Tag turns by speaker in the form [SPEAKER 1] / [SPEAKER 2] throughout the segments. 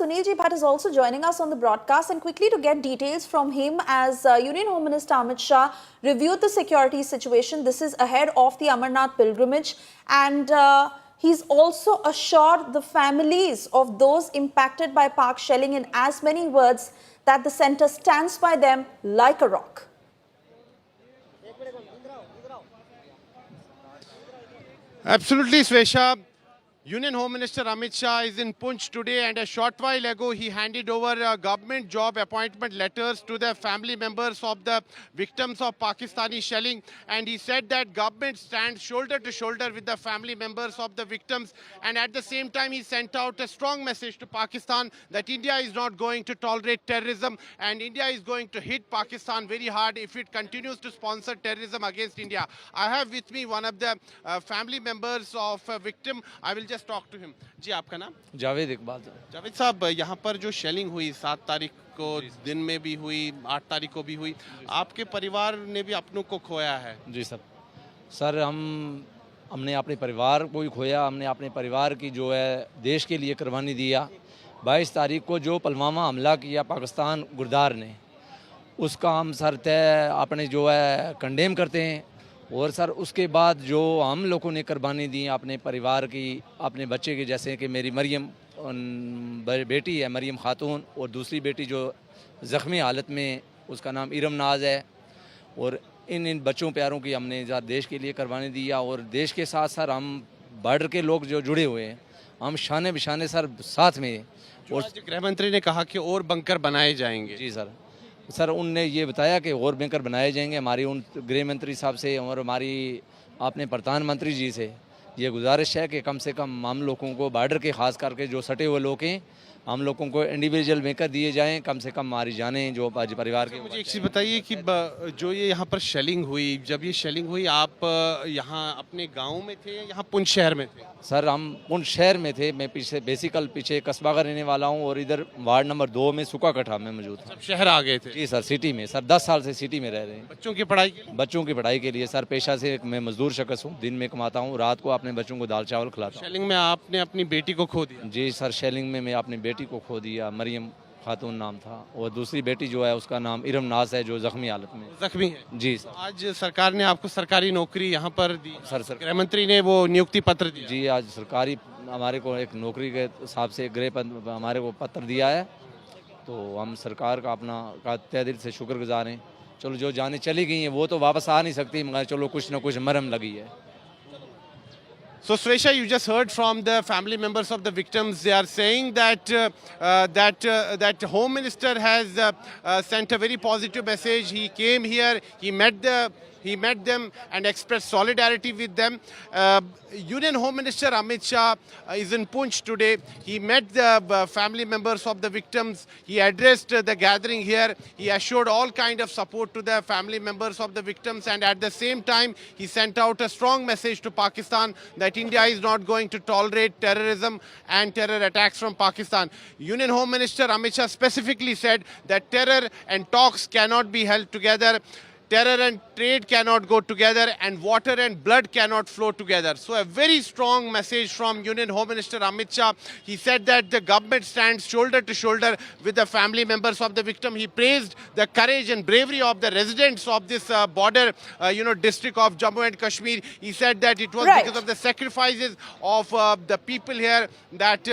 [SPEAKER 1] Sunil Ji Bhatt is also joining us on the broadcast, and quickly to get details from him as Union Home Minister Amit Shah reviewed the security situation. This is ahead of the Amarnath pilgrimage, and he's also assured the families of those impacted by Pak shelling in as many words that the centre stands by them like a rock.
[SPEAKER 2] Absolutely, Swesha. Union Home Minister Amit Shah is in Poonch today, and a short while ago he handed over government job appointment letters to the family members of the victims of Pakistani shelling, and he said that government stands shoulder to shoulder with the family members of the victims, and at the same time he sent out a strong message to Pakistan that India is not going to tolerate terrorism, and India is going to hit Pakistan very hard if it continues to sponsor terrorism against India. I have with me one of the family members of a victim. I will just talk to him. जी, आपका नाम?
[SPEAKER 3] जावेद इकबाल।
[SPEAKER 2] जावेद साहब, यहाँ पर जो shelling हुई 7 तारीख को दिन में भी हुई, 8 तारीख को भी हुई, आपके परिवार ने भी अपनों को खोया है।
[SPEAKER 3] जी सर हमने अपने परिवार को ही खोया। हमने अपने परिवार की जो है देश के लिए कुर्बानी दिया। 22 तारीख को जो पुलवामा हमला किया पाकिस्तान गुरदार ने, उसका हम सर तय अपने जो है कंडेम करते हैं। और सर उसके बाद जो हम लोगों ने कुर्बानी दी अपने परिवार की, अपने बच्चे की, जैसे कि मेरी मरियम बेटी है, मरियम खातून, और दूसरी बेटी जो ज़ख्मी हालत में, उसका नाम इरम नाज है। और इन बच्चों प्यारों की हमने देश के लिए कुर्बानी दिया। और देश के साथ सर हम बॉर्डर के लोग जो जुड़े हुए हैं, हम शाने बिशाने सर साथ में।
[SPEAKER 2] और गृह मंत्री ने कहा कि और बंकर बनाए जाएंगे।
[SPEAKER 3] जी सर उनने ये बताया कि और बैंकर बनाए जाएंगे। हमारी उन गृह मंत्री साहब से और हमारी अपने प्रधानमंत्री जी से ये गुजारिश है कि कम से कम हम लोगों को बॉर्डर के ख़ास करके जो सटे हुए लोग हैं, हम लोगों को इंडिविजुअल बैंकर दिए जाएं। कम से कम हमारी जानें जो परिवार के।
[SPEAKER 2] मुझे एक चीज़ बताइए कि जो ये यहाँ पर शेलिंग हुई, जब ये शेलिंग हुई आप यहाँ अपने गाँव में थे, यहाँ पुंछ शहर में थे?
[SPEAKER 3] सर हम पुंछ शहर में थे। मैं पीछे कस्बा का रहने वाला हूँ, और इधर वार्ड नंबर 2 में सुखा कठा में मौजूद था।
[SPEAKER 2] शहर आ गए थे?
[SPEAKER 3] जी सर, सिटी में सर 10 साल से सिटी में रह रहे हैं।
[SPEAKER 2] बच्चों की पढ़ाई के लिए?
[SPEAKER 3] सर पेशा से मैं मजदूर शख्स हूँ। दिन में कमाता हूँ, रात को अपने बच्चों को दाल चावल खिलाता हूँ।
[SPEAKER 2] शेलिंग में आपने अपनी बेटी को खो दिया?
[SPEAKER 3] जी सर, शेलिंग में मैं अपनी बेटी को खो दिया। मरियम खातून नाम था, और दूसरी बेटी जो है उसका नाम इरम नाज है, जो जख्मी हालत में।
[SPEAKER 2] जख्मी है?
[SPEAKER 3] जी
[SPEAKER 2] सर। आज सरकार ने आपको सरकारी नौकरी यहाँ पर दी?
[SPEAKER 3] सर
[SPEAKER 2] गृह मंत्री ने वो नियुक्ति पत्र दिया?
[SPEAKER 3] जी, आज सरकारी हमारे को एक नौकरी के हिसाब से हमारे को पत्र दिया है। तो हम सरकार का अपना तहे दिल से शुक्रगुजार हैं। चलो जो जाने चली गई हैं वो तो वापस आ नहीं सकती, मगर चलो कुछ ना कुछ मरहम लगी है।
[SPEAKER 2] So Swesha, you just heard from the family members of the victims. They are saying that that Home Minister has sent a very positive message. He came here, he met them and expressed solidarity with them. Union Home Minister Amit Shah is in Poonch today. He met the family members of the victims. He addressed the gathering here. He assured all kind of support to the family members of the victims, and at the same time he sent out a strong message to Pakistan that India is not going to tolerate terrorism and terror attacks from Pakistan. Union Home Minister Amit Shah specifically said that terror and talks cannot be held together. Terror and trade cannot go together, and water and blood cannot flow together. So a very strong message from Union Home Minister Amit Shah. He said that the government stands shoulder to shoulder with the family members of the victim. He praised the courage and bravery of the residents of this border, district of Jammu and Kashmir. He said that it was because of the sacrifices of the people here that,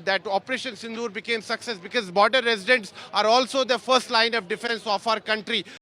[SPEAKER 2] that Operation Sindoor became success, because border residents are also the first line of defense of our country.